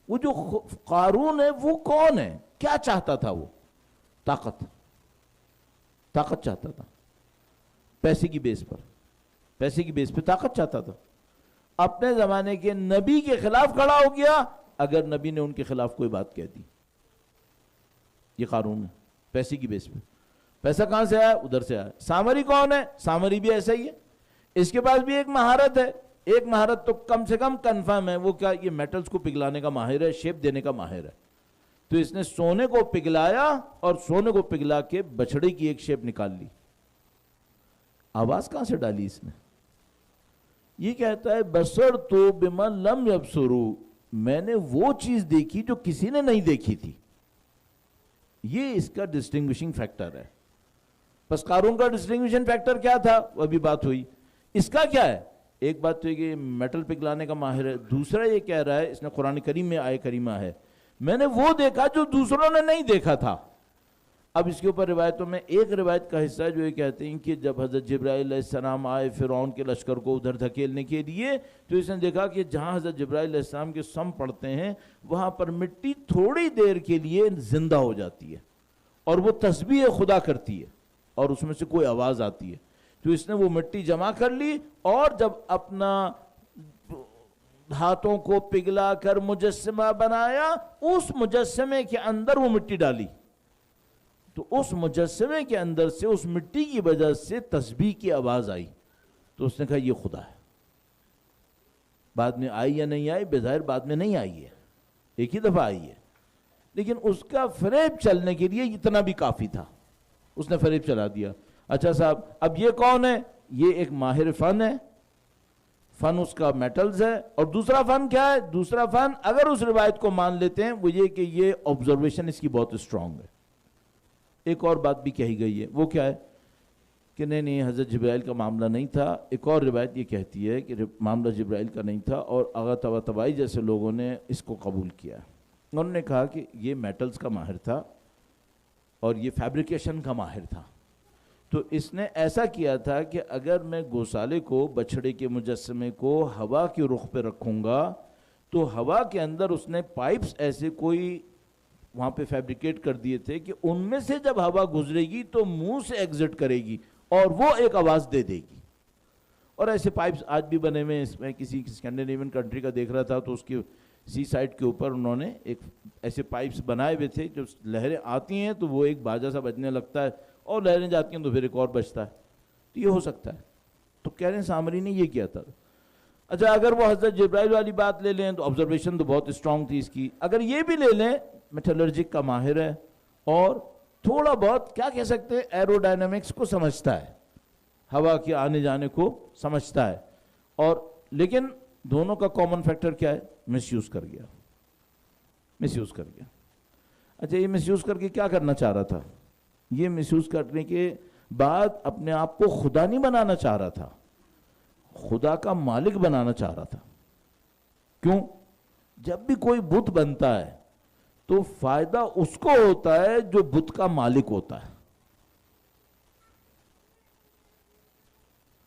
وہ جو قارون ہے وہ کون ہے؟ کیا چاہتا تھا وہ؟ طاقت چاہتا تھا، پیسے کی بیس پہ طاقت چاہتا تھا۔ اپنے زمانے کے نبی کے خلاف کھڑا ہو گیا اگر نبی نے ان کے خلاف کوئی بات کہہ دی۔ یہ قارون ہے، پیسے کی بیس پہ۔ پیسہ کہاں سے آیا؟ ادھر سے آیا۔ سامری کون ہے؟ سامری بھی ایسا ہی ہے، اس کے پاس بھی ایک مہارت ہے، ایک مہارت تو کم سے کم کنفرم ہے۔ وہ کیا؟ یہ میٹلز کو پگھلانے کا ماہر ہے، شیپ دینے کا ماہر ہے۔ تو اس نے سونے کو پگھلایا اور سونے کو پگھلا کے بچڑے کی ایک شیپ نکال لی۔ آواز کہاں سے ڈالی اس نے؟ یہ کہتا ہے بصر تو بمن لم یبصروا، میں نے وہ چیز دیکھی جو کسی نے نہیں دیکھی تھی۔ یہ اس کا ڈسٹنگوشنگ فیکٹر ہے۔ بس قارون کا ڈسٹنگوشنگ فیکٹر کیا تھا؟ وہ ابھی بات ہوئی۔ اس کا کیا ہے؟ ایک بات تو یہ کہ میٹل پگھلانے کا ماہر ہے، دوسرا یہ کہہ رہا ہے، اس نے قرآن کریم میں آیہ کریمہ ہے، میں نے وہ دیکھا جو دوسروں نے نہیں دیکھا تھا۔ اب اس کے اوپر روایتوں میں ایک روایت کا حصہ ہے جو یہ کہتے ہیں کہ جب حضرت جبرائیل علیہ السلام آئے فرعون کے لشکر کو ادھر دھکیلنے کے لیے تو اس نے دیکھا کہ جہاں حضرت جبرائیل علیہ السلام کے سم پڑتے ہیں وہاں پر مٹی تھوڑی دیر کے لیے زندہ ہو جاتی ہے اور وہ تسبیح خدا کرتی ہے اور اس میں سے کوئی آواز آتی ہے۔ تو اس نے وہ مٹی جمع کر لی اور جب اپنا ہاتھوں کو پگھلا کر مجسمہ بنایا، اس مجسمے کے اندر وہ مٹی ڈالی تو اس مجسمے کے اندر سے اس مٹی کی وجہ سے تسبیح کی آواز آئی۔ تو اس نے کہا یہ خدا ہے۔ بعد میں آئی یا نہیں آئی؟ بظاہر بعد میں نہیں آئی ہے، ایک ہی دفعہ آئی ہے، لیکن اس کا فریب چلنے کے لیے اتنا بھی کافی تھا، اس نے فریب چلا دیا۔ اچھا صاحب، اب یہ کون ہے؟ یہ ایک ماہر فن ہے، فن اس کا میٹلز ہے۔ اور دوسرا فن کیا ہے؟ دوسرا فن اگر اس روایت کو مان لیتے ہیں وہ یہ کہ یہ آبزرویشن اس کی بہت اسٹرانگ ہے۔ ایک اور بات بھی کہی گئی ہے، وہ کیا ہے کہ نہیں حضرت جبرائیل کا معاملہ نہیں تھا۔ ایک اور روایت یہ کہتی ہے کہ معاملہ جبرائیل کا نہیں تھا اور آغا طباطبائی جیسے لوگوں نے اس کو قبول کیا۔ انہوں نے کہا کہ یہ میٹلز کا ماہر تھا اور یہ فیبریکیشن کا ماہر تھا۔ تو اس نے ایسا کیا تھا کہ اگر میں گوسالے کو، بچھڑے کے مجسمے کو ہوا کے رخ پہ رکھوں گا تو ہوا کے اندر اس نے پائپس ایسے کوئی وہاں پہ فیبریکیٹ کر دیے تھے کہ ان میں سے جب ہوا گزرے گی تو منہ سے ایگزٹ کرے گی اور وہ ایک آواز دے دے گی۔ اور ایسے پائپس آج بھی بنے ہوئے ہیں۔ اس میں کسی اسکینڈینیوین کنٹری کا دیکھ رہا تھا تو اس کی سی سائٹ کے اوپر انہوں نے ایک ایسے پائپس بنائے ہوئے تھے، جو لہریں آتی ہیں تو وہ ایک باجا سا بجنے لگتا ہے اور لہریں جاتی ہیں تو پھر ایک اور بجتا ہے۔ تو یہ ہو سکتا ہے۔ تو کہہ رہے ہیں سامری نے یہ کیا تھا۔ اچھا اگر وہ حضرت جبرائیل والی بات لے لیں تو آبزرویشن تو بہت اسٹرانگ تھی اس کی۔ اگر یہ بھی لے لیں میٹلرجک کا ماہر ہے اور تھوڑا بہت کیا کہہ سکتے ہیں ایرو ڈائنامکس کو سمجھتا ہے، ہوا کے آنے جانے کو سمجھتا ہے، اور لیکن دونوں کا کامن فیکٹر کیا ہے؟ مس یوز کر گیا، مس یوز کر گیا۔ اچھا یہ مس یوز کر کے کیا کرنا چاہ رہا تھا؟ یہ مس یوز کرنے کے بعد اپنے آپ کو خدا نہیں بنانا چاہ رہا تھا، خدا کا مالک بنانا چاہ رہا تھا۔ کیوں؟ جب بھی کوئی بت بنتا ہے تو فائدہ اس کو ہوتا ہے جو بت کا مالک ہوتا ہے۔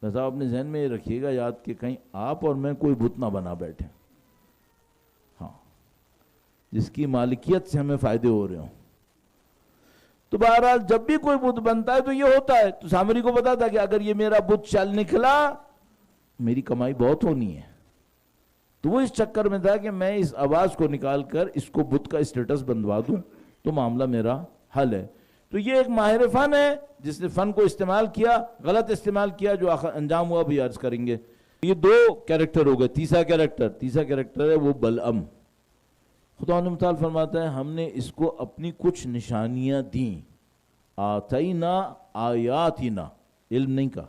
لہذا اپنے ذہن میں یہ رکھیے گا یاد کہ کہیں آپ اور میں کوئی بت نہ بنا بیٹھے، ہاں جس کی مالکیت سے ہمیں فائدے ہو رہے ہوں۔ تو بہرحال جب بھی کوئی بت بنتا ہے تو یہ ہوتا ہے۔ تو سامری کو پتا تھا کہ اگر یہ میرا بت چل نکلا میری کمائی بہت ہونی ہے، تو وہ اس چکر میں تھا کہ میں اس آواز کو نکال کر اس کو بت کا اسٹیٹس بندوا دوں تو معاملہ میرا حل ہے۔ تو یہ ایک ماہر فن ہے جس نے فن کو استعمال کیا، غلط استعمال کیا، جو انجام ہوا بھی عرض کریں گے۔ یہ دو کیریکٹر ہو گئے. تیسرا کیریکٹر ہے وہ بلعم. خدا متعال فرماتا ہے ہم نے اس کو اپنی کچھ نشانیاں دیں. آتینا آیاتنا، علم نہیں کہا،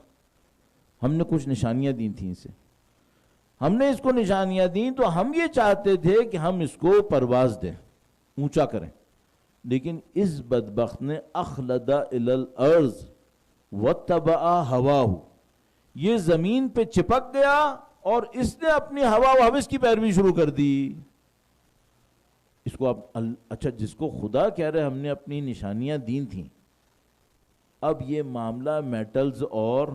ہم نے کچھ نشانیاں دی تھیں اسے. ہم نے اس کو نشانیاں دیں تو ہم یہ چاہتے تھے کہ ہم اس کو پرواز دیں، اونچا کریں. لیکن اس بدبخت نے اخلد الی الارض واتبع ہواہ، یہ زمین پہ چپک گیا اور اس نے اپنی ہوا و ہوس کی پیروی شروع کر دی. اس کو اچھا جس کو خدا کہہ رہے ہم نے اپنی نشانیاں دی تھیں، اب یہ معاملہ میٹلز اور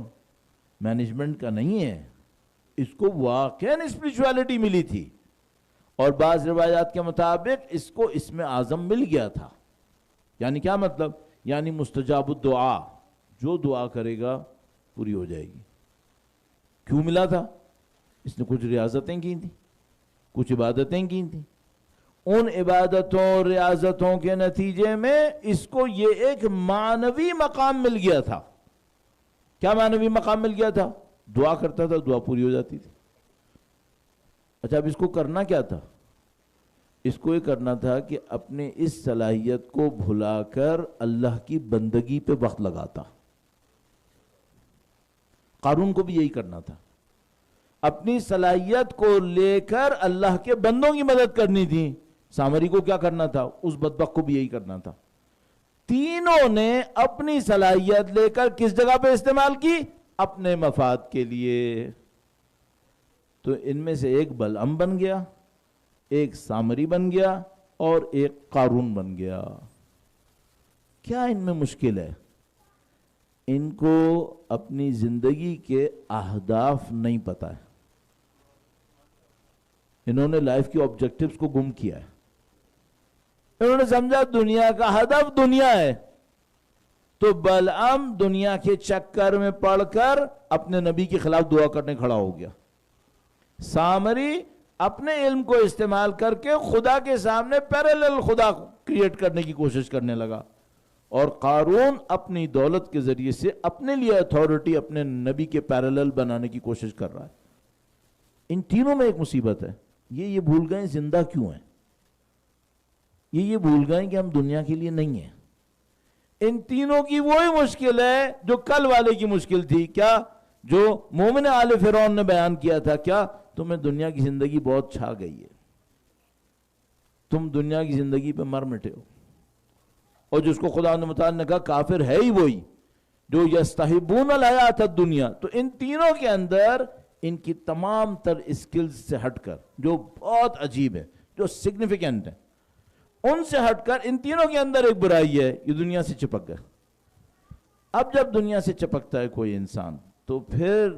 مینجمنٹ کا نہیں ہے، اس کو واقعاً اسپریچویلٹی ملی تھی، اور بعض روایات کے مطابق اس کو اسم اعظم مل گیا تھا. یعنی کیا مطلب؟ یعنی مستجاب الدعا، جو دعا کرے گا پوری ہو جائے گی. کیوں ملا تھا؟ اس نے کچھ ریاضتیں کی تھیں، کچھ عبادتیں کی تھیں. ان عبادتوں ریاضتوں کے نتیجے میں اس کو یہ ایک معنوی مقام مل گیا تھا. کیا معنوی مقام مل گیا تھا؟ دعا کرتا تھا، دعا پوری ہو جاتی تھی. اچھا اب اس کو کرنا کیا تھا؟ اس کو یہ کرنا تھا کہ اپنے اس صلاحیت کو بھلا کر اللہ کی بندگی پہ وقت لگاتا. قارون کو بھی یہی کرنا تھا، اپنی صلاحیت کو لے کر اللہ کے بندوں کی مدد کرنی تھی. سامری کو کیا کرنا تھا؟ اس بدبخت کو بھی یہی کرنا تھا. تینوں نے اپنی صلاحیت لے کر کس جگہ پہ استعمال کی؟ اپنے مفاد کے لیے. تو ان میں سے ایک بلعم بن گیا، ایک سامری بن گیا، اور ایک قارون بن گیا. کیا ان میں مشکل ہے؟ ان کو اپنی زندگی کے اہداف نہیں پتا ہے. انہوں نے لائف کے آبجیکٹیوز کو گم کیا ہے. انہوں نے سمجھا دنیا کا ہدف دنیا ہے، تو بلعم دنیا کے چکر میں پڑ کر اپنے نبی کے خلاف دعا کرنے کھڑا ہو گیا. سامری اپنے علم کو استعمال کر کے خدا کے سامنے پیرالل خدا کریٹ کرنے کی کوشش کرنے لگا. اور قارون اپنی دولت کے ذریعے سے اپنے لیے اتھارٹی اپنے نبی کے پیرالل بنانے کی کوشش کر رہا ہے. ان تینوں میں ایک مصیبت ہے. یہ بھول گئے زندہ کیوں ہیں. یہ بھول گئے کہ ہم دنیا کے لیے نہیں ہیں. ان تینوں کی وہی مشکل ہے جو کل والے کی مشکل تھی. کیا؟ جو مومن آل فرعون نے بیان کیا تھا. کیا؟ تمہیں دنیا کی زندگی بہت چھا گئی ہے، تم دنیا کی زندگی پہ مر مٹے ہو. اور جس کو خدا متعال نے کہا کافر ہے ہی وہی جو یستحبون الحیات الدنیا. تو ان تینوں کے اندر ان کی تمام تر اسکلز سے ہٹ کر، جو بہت عجیب ہے، جو سگنیفیکنٹ ہے، ان سے ہٹ کر ان تینوں کے اندر ایک برائی ہے، یہ دنیا سے چپک گئے. اب جب دنیا سے چپکتا ہے کوئی انسان تو پھر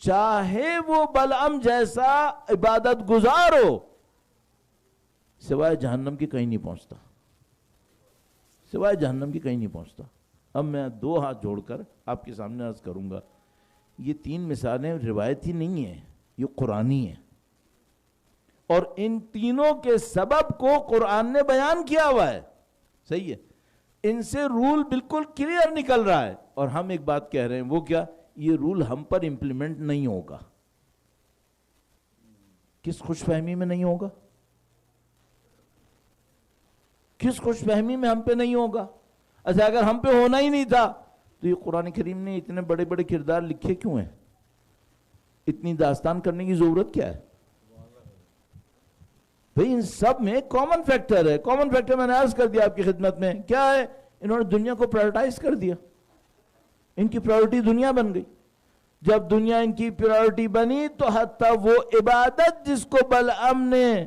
چاہے وہ بلعم جیسا عبادت گزار ہو، سوائے جہنم کی کہیں نہیں پہنچتا، سوائے جہنم کی کہیں نہیں پہنچتا. اب میں دو ہاتھ جوڑ کر آپ کے سامنے عرض کروں گا، یہ تین مثالیں روایتی نہیں ہیں، یہ قرآنی ہیں. اور ان تینوں کے سبب کو قرآن نے بیان کیا ہوا ہے. صحیح ہے، ان سے رول بالکل کلیئر نکل رہا ہے. اور ہم ایک بات کہہ رہے ہیں، وہ کیا؟ یہ رول ہم پر امپلیمنٹ نہیں ہوگا. کس خوش فہمی میں نہیں ہوگا؟ کس خوش فہمی میں ہم پہ نہیں ہوگا؟ اچھا اگر ہم پہ ہونا ہی نہیں تھا تو یہ قرآن کریم نے اتنے بڑے بڑے کردار لکھے کیوں ہیں؟ اتنی داستان کرنے کی ضرورت کیا ہے؟ بھئی ان سب میں کامن فیکٹر ہے. کامن فیکٹر میں نے عرض کر دیا آپ کی خدمت میں. کیا ہے؟ انہوں نے دنیا کو پرائورٹائز کر دیا. ان کی پرائورٹی دنیا بن گئی. جب دنیا ان کی پرائورٹی بنی تو حتیٰ وہ عبادت جس کو بلعم نے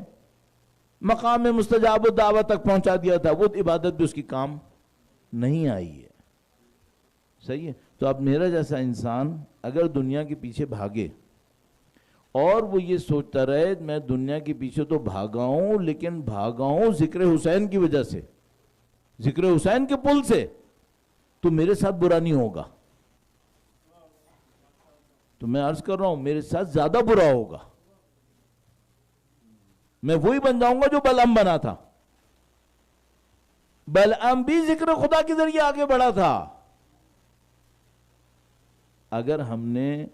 مقام مستجاب الدعوت تک پہنچا دیا تھا، وہ عبادت بھی اس کی کام نہیں آئی ہے. صحیح ہے. تو اب میرا جیسا انسان اگر دنیا کے پیچھے بھاگے اور وہ یہ سوچتا رہے میں دنیا کے پیچھے تو بھاگا ہوں، لیکن بھاگا ہوں ذکر حسین کی وجہ سے، ذکر حسین کے پل سے، تو میرے ساتھ برا نہیں ہوگا. تو میں عرض کر رہا ہوں میرے ساتھ زیادہ برا ہوگا. میں وہی بن جاؤں گا جو بلعم بنا تھا. بلعم بھی ذکر خدا کے ذریعے آگے بڑھا تھا. اگر ہم نے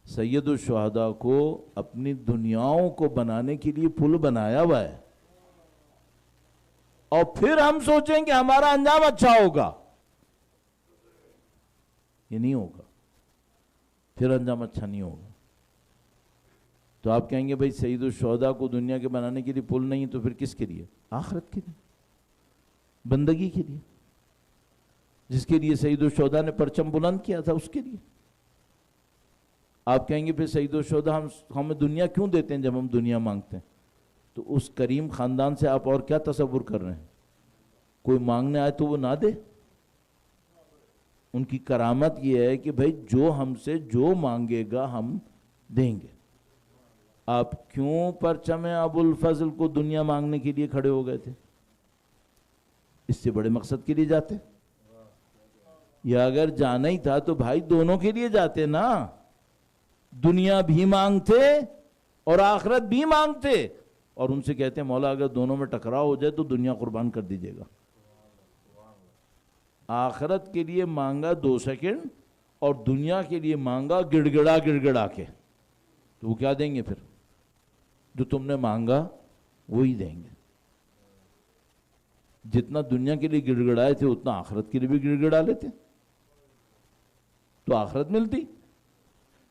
سید الشہداء کو اپنی دنیاؤں کو بنانے کے لیے پل بنایا ہوا ہے، اور پھر ہم سوچیں کہ ہمارا انجام اچھا ہوگا، یہ نہیں ہوگا، پھر انجام اچھا نہیں ہوگا۔ تو آپ کہیں گے بھئی سید الشہداء کو دنیا کے بنانے کے لیے پل نہیں، تو پھر کس کے لیے؟ آخرت کے لیے، بندگی کے لیے، جس کے لیے سید الشہداء نے پرچم بلند کیا تھا، اس کے لیے۔ آپ کہیں گے پھر سید الشہداء ہمیں دنیا کیوں دیتے ہیں جب ہم دنیا مانگتے ہیں؟ تو اس کریم خاندان سے آپ اور کیا تصور کر رہے ہیں؟ کوئی مانگنے آئے تو وہ نہ دے؟ ان کی کرامت یہ ہے کہ بھئی جو ہم سے جو مانگے گا ہم دیں گے۔ آپ کیوں پرچم ابو الفضل کو دنیا مانگنے کے لیے کھڑے ہو گئے تھے؟ اس سے بڑے مقصد کے لیے جاتے، یا اگر جانا ہی تھا تو بھائی دونوں کے لیے جاتے نا، دنیا بھی مانگتے اور آخرت بھی مانگتے، اور ان سے کہتے ہیں مولا اگر دونوں میں ٹکراؤ ہو جائے تو دنیا قربان کر دیجیے گا۔ آخرت کے لیے مانگا 2 سیکنڈ اور دنیا کے لیے مانگا گڑ گڑا کے، تو وہ کیا دیں گے پھر؟ جو تم نے مانگا وہی دیں گے۔ جتنا دنیا کے لیے گڑ گڑائے تھے اتنا آخرت کے لیے بھی گڑ گڑا لیتے تو آخرت ملتی۔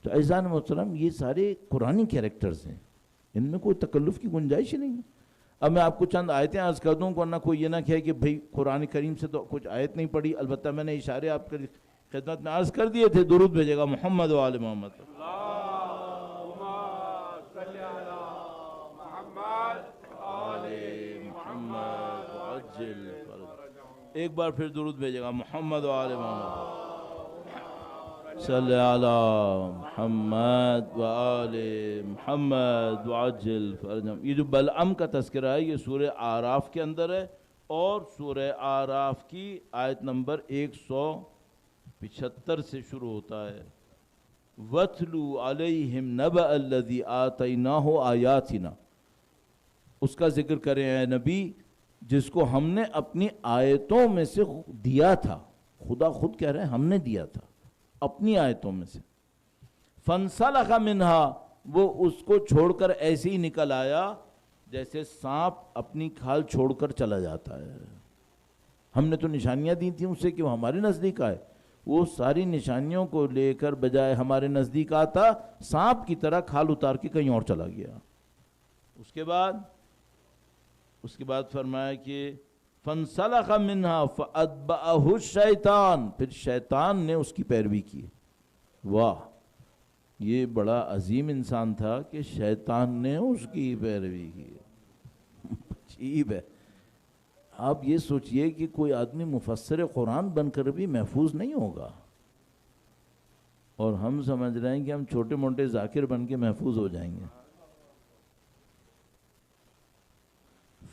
تو عزیزان محترم، یہ سارے قرآنی کیریکٹرز ہیں، ان میں کوئی تکلف کی گنجائش ہی نہیں ہے۔ اب میں آپ کو چند آیتیں عرض کر دوں، ورنہ کوئی یہ نہ کہے کہ بھئی قرآن کریم سے تو کچھ آیت نہیں پڑھی، البتہ میں نے اشارے آپ کی خدمت میں عرض کر دیے تھے۔ درود بھیجے گا محمد و آل محمد۔ ایک بار پھر درود بھیجے گا محمد و آل محمد، صلی علی محمد و آل محمد وعجل فرجهم۔ یہ جو بلعم کا تذکرہ ہے یہ سورہ اعراف کے اندر ہے، اور سورہ اعراف کی آیت نمبر 175 سے شروع ہوتا ہے۔ وَاتْلُوا عَلَيْهِمْ نَبَأَ الَّذِي آتَيْنَاهُ آيَاتِنَا، اس کا ذکر کریں اے نبی جس کو ہم نے اپنی آیتوں میں سے دیا تھا۔ خدا خود کہہ رہے ہیں ہم نے دیا تھا اپنی آیتوں میں سے۔ فَانْسَلَخَ مِنْهَا، وہ اس کو چھوڑ کر ایسے ہی نکل آیا جیسے سانپ اپنی کھال چھوڑ کر چلا جاتا ہے۔ ہم نے تو نشانیاں دی تھیں اسے کہ وہ ہمارے نزدیک آئے، وہ ساری نشانیوں کو لے کر بجائے ہمارے نزدیک آتا سانپ کی طرح کھال اتار کے کہیں اور چلا گیا۔ اس کے بعد فرمایا کہ فَانْسَلَخَ مِنْهَا فَأَتْبَعَهُ الشَّيْطَانُ، پھر شیطان نے اس کی پیروی کی۔ واہ، یہ بڑا عظیم انسان تھا کہ شیطان نے اس کی پیروی کی۔ عجیب ہے۔ آپ یہ سوچئے کہ کوئی آدمی مفسر قرآن بن کر بھی محفوظ نہیں ہوگا، اور ہم سمجھ رہے ہیں کہ ہم چھوٹے موٹے ذاکر بن کے محفوظ ہو جائیں گے۔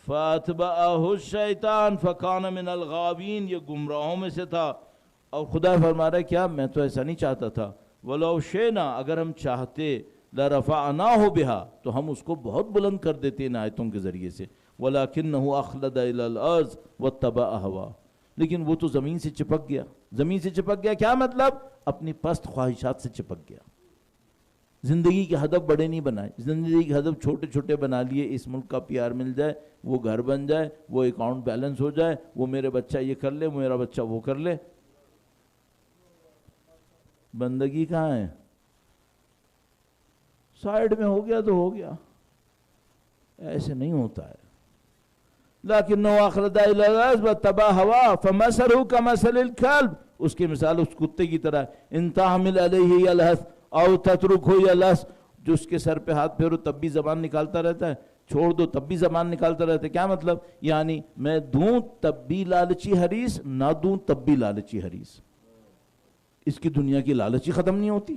فَأَتْبَعَهُ الشَّيْطَانُ فَكَانَ مِنَ الْغَاوِينَ، یہ گمراہوں میں سے تھا۔ اور خدا فرما رہا ہے کیا میں تو ایسا نہیں چاہتا تھا، وَلَوْ شِئْنَا، اگر ہم چاہتے، لَرَفَعْنَاهُ بِهَا، تو ہم اس کو بہت بلند کر دیتے ان آیتوں کے ذریعے سے، وَلَكِنَّهُ أَخْلَدَ إِلَى الْأَرْضِ وَاتَّبَعَ هَوَاهُ، لیکن وہ تو زمین سے چپک گیا۔ زمین سے چپک گیا کیا مطلب؟ اپنی پست خواہشات سے چپک گیا۔ زندگی کے ہدف بڑے نہیں بنائے، زندگی کے ہدف چھوٹے چھوٹے بنا لیے۔ اس ملک کا PR مل جائے، وہ گھر بن جائے، وہ اکاؤنٹ بیلنس ہو جائے، وہ میرے بچہ یہ کر لے، میرا بچہ وہ کر لے۔ بندگی کہاں ہے؟ سائیڈ میں ہو گیا تو ہو گیا، ایسے نہیں ہوتا ہے۔ لَكِنَّهُ أَخْلَدَ إِلَى الْأَرْضِ وَاتَّبَعَ هَوَاهُ فَمَثَلُهُ كَمَثَلِ الْكَلْبِ، اس کی مثال اس کتے کی طرح ہے، إِن تَحْمِلْ عَلَيْهِ يَلْهَثْ أَوْ تَتْرُكْهُ يَلْهَثْ، جو اس کے سر پہ ہاتھ پھیرو تب بھی زبان نکالتا رہتا ہے، چھوڑ دو تب بھی زبان نکالتا رہتا ہے۔ کیا مطلب؟ یعنی میں دوں تب بھی لالچی حریص، نہ دوں تب بھی لالچی حریص۔ اس کی دنیا کی لالچی ختم نہیں ہوتی۔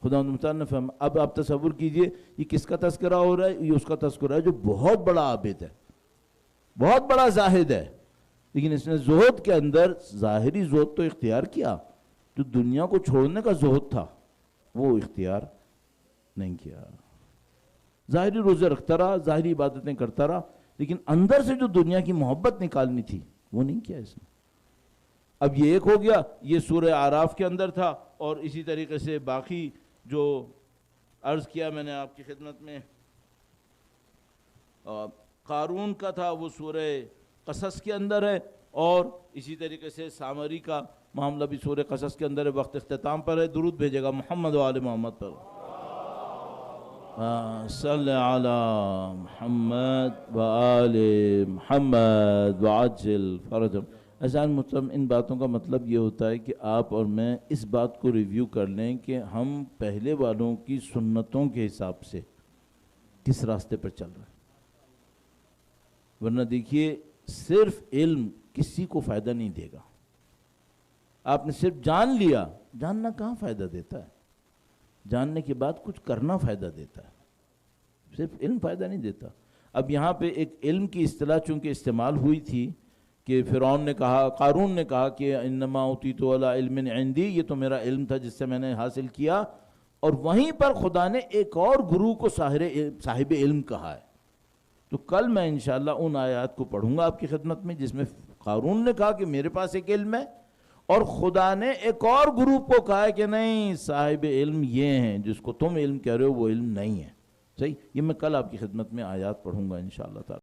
خدا مختار نے فہم۔ اب آپ تصور کیجئے یہ کس کا تذکرہ ہو رہا ہے؟ یہ اس کا تذکرہ ہے جو بہت بڑا عابد ہے، بہت بڑا زاہد ہے، لیکن اس نے زہد کے اندر ظاہری زہد تو اختیار کیا، جو دنیا کو چھوڑنے کا زہد تھا وہ اختیار نہیں کیا۔ ظاہری روزے رکھتا رہا، ظاہری عبادتیں کرتا رہا، لیکن اندر سے جو دنیا کی محبت نکالنی تھی وہ نہیں کیا اس نے۔ اب یہ ایک ہو گیا، یہ سورہ اعراف کے اندر تھا، اور اسی طریقے سے باقی جو عرض کیا میں نے آپ کی خدمت میں قارون کا تھا وہ سورہ قصص کے اندر ہے، اور اسی طریقے سے سامری کا معاملہ بھی سورہ قصص کے اندر ہے۔ وقت اختتام پر ہے، درود بھیجے گا محمد و آل محمد پر۔ صلی علی محمد و آل محمد وعجل فرجهم۔ عزیزان محترم، ان باتوں کا مطلب یہ ہوتا ہے کہ آپ اور میں اس بات کو ریویو کر لیں کہ ہم پہلے والوں کی سنتوں کے حساب سے کس راستے پر چل رہے ہیں۔ ورنہ دیکھیے صرف علم کسی کو فائدہ نہیں دے گا۔ آپ نے صرف جان لیا، جاننا کہاں فائدہ دیتا ہے؟ جاننے کے بعد کچھ کرنا فائدہ دیتا ہے، صرف علم فائدہ نہیں دیتا۔ اب یہاں پہ ایک علم کی اصطلاح چونکہ استعمال ہوئی تھی کہ فرعون نے کہا، قارون نے کہا کہ انما اوتیت علی علم عندی، یہ تو میرا علم تھا جس سے میں نے حاصل کیا، اور وہیں پر خدا نے ایک اور گرو کو صاحب علم کہا ہے۔ تو کل میں انشاءاللہ ان آیات کو پڑھوں گا آپ کی خدمت میں جس میں قارون نے کہا کہ میرے پاس ایک علم ہے، اور خدا نے ایک اور گروپ کو کہا ہے کہ نہیں، صاحب علم یہ ہیں، جس کو تم علم کہہ رہے ہو وہ علم نہیں ہے۔ صحیح، یہ میں کل آپ کی خدمت میں آیات پڑھوں گا انشاءاللہ تعالی۔